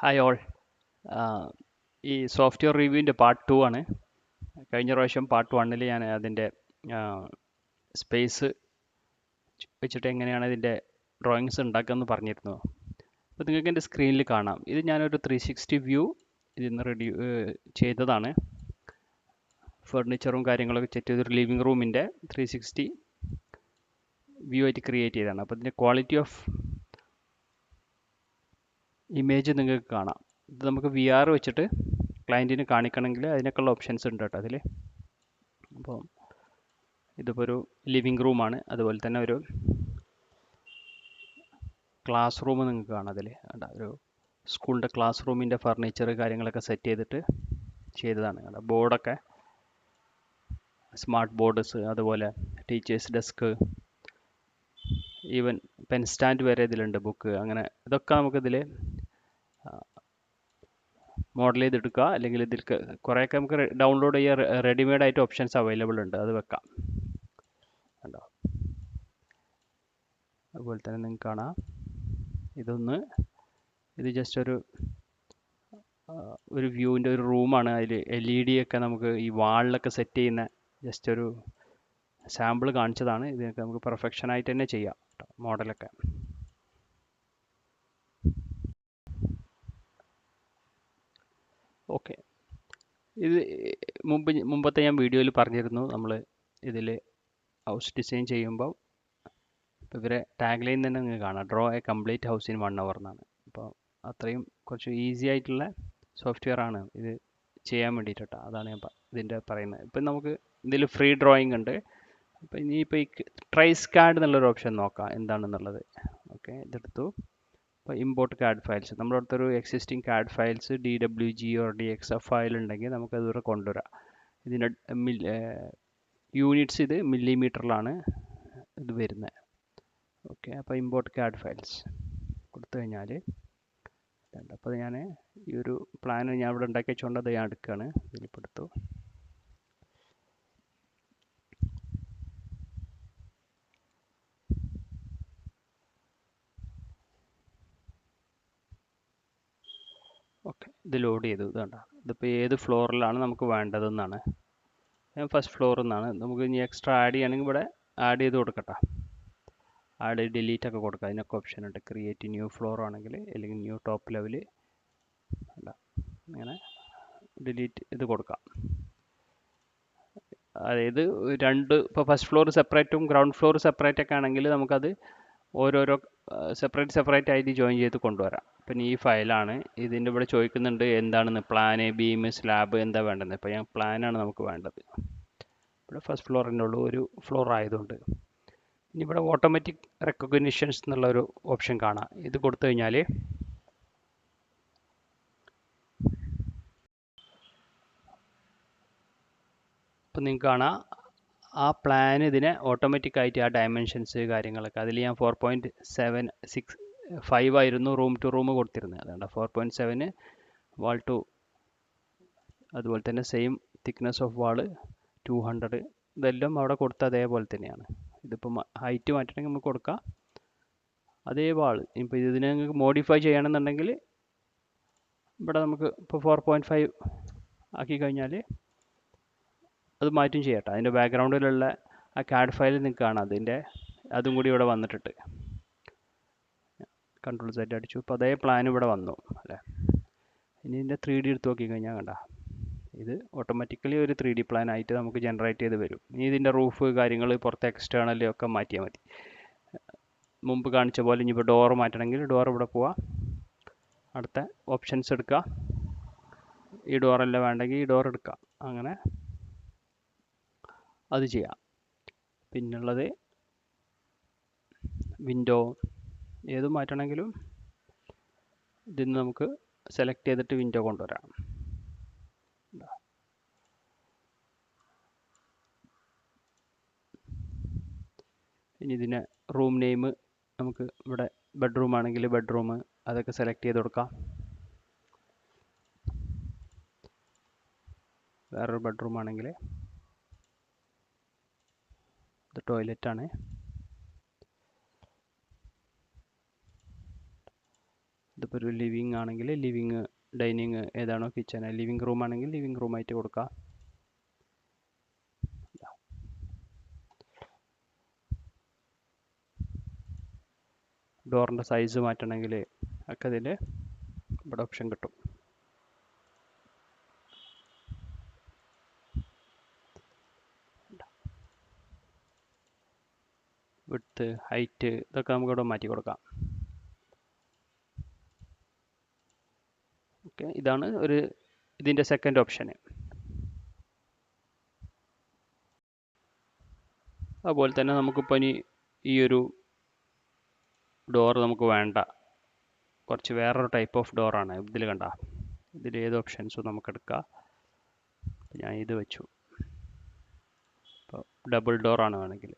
Hi all. ഈ software റിവ്യൂവിൻ്റെ part 2 ആണ്. കഴിഞ്ഞ പ്രാവശ്യം പാർട്ട് 1 ഞാൻ അതിൻ്റെ സ്പേസ് വെച്ചിട്ട് എങ്ങനെയാണ് ഇതിൻ്റെ ഡ്രോയിങ്സ് ഉണ്ടാക്കുകയെന്ന് പറഞ്ഞിരുന്നു. അപ്പോൾ നിങ്ങൾക്ക് എൻ്റെ സ്ക്രീനിൽ കാണാം. ഇത് ഞാനൊരു 360 വ്യൂ ഇതിന്ന് ചെയ്തതാണ്. ഫർണിച്ചറും കാര്യങ്ങളൊക്കെ സെറ്റ് ചെയ്തൊരു ലിവിങ് റൂമിൻ്റെ 360 വ്യൂ ആയിട്ട് ക്രിയേറ്റ് ചെയ്തതാണ്. അപ്പോൾ ഇതിൻ്റെ ക്വാളിറ്റി ഓഫ് ഇമേജ് നിങ്ങൾക്ക് കാണാം. ഇത് നമുക്ക് VR വെച്ചിട്ട് ക്ലയൻറ്റിന് കാണിക്കണമെങ്കിൽ അതിനൊക്കെയുള്ള ഓപ്ഷൻസ് ഉണ്ട് കേട്ടോ അതിൽ. അപ്പോൾ ഇതിപ്പോൾ ഒരു ലിവിങ് റൂമാണ്. അതുപോലെ തന്നെ ഒരു ക്ലാസ് റൂം നിങ്ങൾക്ക് കാണാം അതിൽ. ഒരു സ്കൂളിൻ്റെ ക്ലാസ് റൂമിൻ്റെ ഫർണിച്ചർ കാര്യങ്ങളൊക്കെ സെറ്റ് ചെയ്തിട്ട് ചെയ്തതാണ്. ബോർഡൊക്കെ സ്മാർട്ട് ബോർഡ്സ്, അതുപോലെ teachers desk, even pen stand വരെ ഇതിലുണ്ട്, ബുക്ക്, അങ്ങനെ ഇതൊക്കെ നമുക്കിതിൽ മോഡൽ ചെയ്തെടുക്കുക. അല്ലെങ്കിൽ ഇതിൽ കുറേയൊക്കെ നമുക്ക് ഡൗൺലോഡ് ചെയ്യാൻ റെഡിമെയ്ഡ് ആയിട്ട് ഓപ്ഷൻസ് അവൈലബിൾ ഉണ്ട്, അത് വെക്കാം. കണ്ടോ? അതുപോലെ തന്നെ നിങ്ങൾക്ക് കാണാം ഇത് ജസ്റ്റ് ഒരു വ്യൂവിൻ്റെ ഒരു റൂമാണ്. അതിൽ LED ഒക്കെ നമുക്ക് ഈ വാളിലൊക്കെ സെറ്റ് ചെയ്യുന്ന ജസ്റ്റ് ഒരു സാമ്പിൾ കാണിച്ചതാണ്. ഇതിനൊക്കെ നമുക്ക് പെർഫെക്ഷൻ ആയിട്ട് തന്നെ ചെയ്യാം മോഡലൊക്കെ. ഓക്കെ, ഇത് മുമ്പത്തെ ഞാൻ വീഡിയോയിൽ പറഞ്ഞിരുന്നു. നമ്മൾ ഇതിൽ ഹൗസ് ഡിസൈൻ ചെയ്യുമ്പോൾ ഇപ്പോൾ ഇവരെ ടാഗ് ലൈൻ തന്നെ നിങ്ങൾക്ക് കാണാം, draw A complete house in 1 hour എന്നാണ്. അപ്പോൾ അത്രയും കുറച്ച് ഈസി ആയിട്ടുള്ള സോഫ്റ്റ്വെയർ ആണ് ഇത് ചെയ്യാൻ വേണ്ടിയിട്ട്. അതാണ് ഞാൻ ഇതിൻ്റെ പറയുന്നത്. ഇപ്പം നമുക്ക് ഇതിൽ ഫ്രീ ഡ്രോയിങ് ഉണ്ട്. അപ്പോൾ ഇനിയിപ്പോൾ ഈ ട്രേസ് കാർഡ് എന്നുള്ളൊരു ഓപ്ഷൻ നോക്കാം എന്താണെന്നുള്ളത്. ഓക്കെ, ഇതെടുത്തു. അപ്പോൾ ഇമ്പോർട്ട് കാർഡ് ഫയൽസ്, നമ്മുടെ അടുത്തൊരു existing card files DWG or DXF file ഉണ്ടെങ്കിൽ നമുക്കത് ഇവിടെ കൊണ്ടുവരാം. ഇതിൻ്റെ യൂണിറ്റ്സ് ഇത് മില്ലിമീറ്ററിലാണ് ഇത് വരുന്നത്. ഓക്കെ, അപ്പോൾ ഇമ്പോർട്ട് കാർഡ് ഫയൽസ് കൊടുത്തു കഴിഞ്ഞാൽ അപ്പോൾ ഞാൻ ഈ ഒരു പ്ലാൻ ഞാൻ ഇവിടെ ഉണ്ടാക്കി വെച്ചുകൊണ്ട് അത് ഞാൻ എടുക്കുകയാണ്. ഇതിലിപ്പോൾ എടുത്തു. ഓക്കെ, ഇത് ലോഡ് ചെയ്തു. ഇതുണ്ട്. ഇതിപ്പോൾ ഏത് ഫ്ലോറിലാണ് നമുക്ക് വേണ്ടതെന്നാണ്. ഞാൻ ഫസ്റ്റ് ഫ്ലോറിൽ നിന്നാണ്. നമുക്ക് ഇനി എക്സ്ട്രാ ആഡ് ചെയ്യണമെങ്കിൽ ഇവിടെ ആഡ് ചെയ്ത് കൊടുക്കട്ടെ. ആഡ് ഡിലീറ്റ് ഒക്കെ കൊടുക്കാം. അതിനൊക്കെ ഓപ്ഷൻ ഉണ്ട്. ക്രിയേറ്റ് ന്യൂ ഫ്ലോർ ആണെങ്കിൽ, അല്ലെങ്കിൽ ന്യൂ ടോപ്പ് ലെവൽ അല്ല, അങ്ങനെ ഡിലീറ്റ് ഇത് കൊടുക്കാം. അതായത് ഇപ്പോൾ ഫസ്റ്റ് ഫ്ലോർ സെപ്പറേറ്റും ഗ്രൗണ്ട് ഫ്ലോർ സെപ്പറേറ്റ് ഒക്കെ ആണെങ്കിൽ നമുക്കത് ഓരോരോ സെപ്പറേറ്റ് ആയിട്ട് ജോയിൻ ചെയ്ത് കൊണ്ടുവരാം. പിന്നെ ഈ ഫയലാണ്. ഇതിൻ്റെ ഇവിടെ ചോദിക്കുന്നുണ്ട് എന്താണെന്ന്, പ്ലാന്, ബീം, സ്ലാബ് എന്താ വേണ്ടത്. ഇപ്പോൾ ഞാൻ പ്ലാനാണ് നമുക്ക് വേണ്ടത്. ഇവിടെ ഫസ്റ്റ് ഫ്ലോറിൻ്റെ ഉള്ളൂ, ഒരു ഫ്ലോർ ആയതുകൊണ്ട്. ഇനി ഇവിടെ ഓട്ടോമാറ്റിക് റെക്കഗ്നിഷൻസ് എന്നുള്ളൊരു ഓപ്ഷൻ കാണാം. ഇത് കൊടുത്തു കഴിഞ്ഞാൽ ഇപ്പം നിങ്ങൾക്ക് കാണാം ആ പ്ലാൻ ഇതിനെ ഓട്ടോമാറ്റിക്കായിട്ട് ആ ഡയമെൻഷൻസ് കാര്യങ്ങളൊക്കെ അതിൽ ഞാൻ 4.75 ആയിരുന്നു റൂം ടു റൂം കൊടുത്തിരുന്നത്. അതുകൊണ്ട് 4.7 വാൾ ടു, അതുപോലെ തന്നെ സെയിം തിക്നെസ് ഓഫ് വാള് 200. ഇതെല്ലാം അവിടെ കൊടുത്ത അതേപോലെ തന്നെയാണ്. ഇതിപ്പോൾ ഹൈറ്റ് മാറ്റണമെങ്കിൽ നമുക്ക് കൊടുക്കാം, അതേ വാള്. ഇപ്പോൾ ഇതിനെ നിങ്ങൾക്ക് മോഡിഫൈ ചെയ്യണമെന്നുണ്ടെങ്കിൽ ഇവിടെ നമുക്ക് ഇപ്പോൾ 4.5 ആക്കി കഴിഞ്ഞാൽ അത് മാറ്റും ചെയ്യട്ടെ. അതിൻ്റെ ബാക്ക്ഗ്രൗണ്ടിലുള്ള ആ കാഡ് ഫയൽ നിങ്ങൾക്ക് കാണാം. അതും കൂടി ഇവിടെ വന്നിട്ടുണ്ട്. Ctrl Z അടിച്ചു. ഇപ്പോൾ അതേ പ്ലാൻ ഇവിടെ വന്നു അല്ലേ. ഇനി ഇതിൻ്റെ 3D എടുത്ത് നോക്കി കഴിഞ്ഞാൽ കണ്ട, ഇത് ഓട്ടോമാറ്റിക്കലി ഒരു 3D പ്ലാൻ ആയിട്ട് നമുക്ക് ജനറേറ്റ് ചെയ്ത് വരും. ഇനി ഇതിൻ്റെ റൂഫ് കാര്യങ്ങൾ പുറത്തെ എക്സ്റ്റേണൽ ഒക്കെ മാറ്റിയാൽ മതി. മുമ്പ് കാണിച്ച പോലെ ഇനിയിപ്പോൾ ഡോർ മാറ്റണമെങ്കിൽ ഡോർ ഇവിടെ പോവാം, അടുത്ത ഓപ്ഷൻസ് എടുക്കുക. ഈ ഡോറല്ല വേണ്ടെങ്കിൽ ഈ ഡോർ എടുക്കാം. അങ്ങനെ അത് ചെയ്യാം. പിന്നുള്ളത് വിൻഡോ ഏത് മാറ്റണമെങ്കിലും ഇതിന് നമുക്ക് സെലക്ട് ചെയ്തിട്ട് വിൻഡോ കൊണ്ടുവരാം. ഇനി ഇതിന് റൂം നെയിം നമുക്ക് ഇവിടെ ബെഡ്റൂം ആണെങ്കിൽ ബെഡ്റൂം അതൊക്കെ സെലക്ട് ചെയ്ത് കൊടുക്കാം. വേറൊരു ബെഡ്റൂം ആണെങ്കിൽ ഇത് ടോയ്ലറ്റ് ആണ്. ഇതിപ്പോൾ ഒരു ലിവിങ് ആണെങ്കിൽ ലിവിങ്, ഡൈനിങ് ഏതാണോ കിച്ചൺ, ലിവിങ് റൂം ആണെങ്കിൽ ലിവിങ് റൂമായിട്ട് കൊടുക്കുക. ഡോറിൻ്റെ സൈസ് മാറ്റണമെങ്കിൽ ഒക്കെ ഇതിൽ ഇവിടെ ഓപ്ഷൻ കിട്ടും. വിഡ്ത്ത്, ഹൈറ്റ് ഇതൊക്കെ നമുക്ക് ഇവിടെ മാറ്റി കൊടുക്കാം. ഓക്കെ, ഇതാണ് ഇതിൻ്റെ സെക്കൻഡ് ഓപ്ഷന്. അതുപോലെ തന്നെ നമുക്കിപ്പോൾ ഇനി ഈ ഒരു ഡോർ നമുക്ക് വേണ്ട, കുറച്ച് വേറൊരു ടൈപ്പ് ഓഫ് ഡോറാണ്. ഇതിൽ കണ്ട, ഇതിൽ ഏത് ഓപ്ഷൻസും നമുക്ക് എടുക്കാം. ഞാൻ ഇത് വെച്ചു. ഇപ്പോൾ ഡബിൾ ഡോറാണ് വേണമെങ്കിൽ